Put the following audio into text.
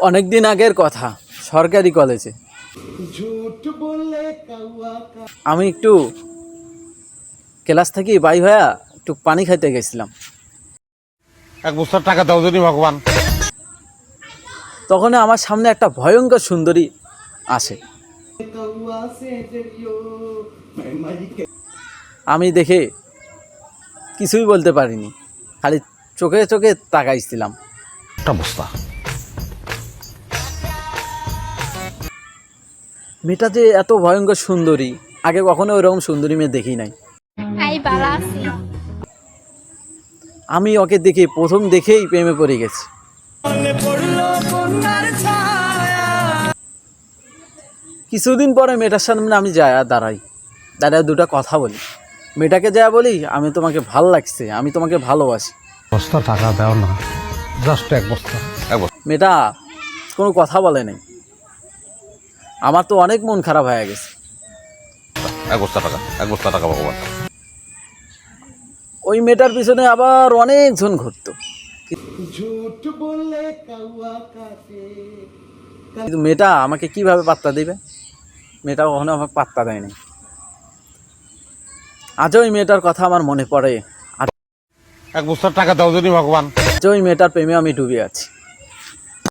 অনেক দিন আগের কথা, সরকারি কলেজে আমি একটু ক্লাস থেকে বাই হয়ে একটু পানি খাইতে গেছিলাম। এক বস্তার টাকা দাও যদি ভগবান। তখন আমার সামনে একটা ভয়ঙ্কর সুন্দরী আসে। আমি দেখে কিছুই বলতে পারিনি, খালি চোখে চোখে তাকাইছিলাম। একটা বস্তা। মেয়েটা যে এত ভয়ঙ্কর সুন্দরী, আগে কখনো ওরকম সুন্দরী মেয়ে দেখি নাই। আমি ওকে দেখে প্রথম দেখেই প্রেমে পড়ে গেছি। কিছুদিন পরে মেয়েটার সামনে আমি যাই আর দাঁড়ায় দুটো কথা বলি। মেয়েটাকে যা বলি, আমি তোমাকে ভাল লাগছে, আমি তোমাকে ভালোবাসি। বস্তা টাকা দাও না, জাস্ট এক বস্তা। মেয়েটা কোনো কথা বলে নাই। আমার তো অনেক মন খারাপ হয়ে গেছে। এক বস্তা টাকা ভগবান। ওই মেয়েটার পিছনে আবার অনেকজন ঘুরতো, কিন্তু মেয়েটা আমাকে কিভাবে পাত্তা দিবে? মেয়েটা কখনো আমাকে পাত্তা দেয়নি। আজও ওই মেয়েটার কথা আমার মনে পড়ে। এক বস্তার টাকা দাও যদি ভগবান। আজও ওই মেয়েটার প্রেমে আমি ডুবে আছি।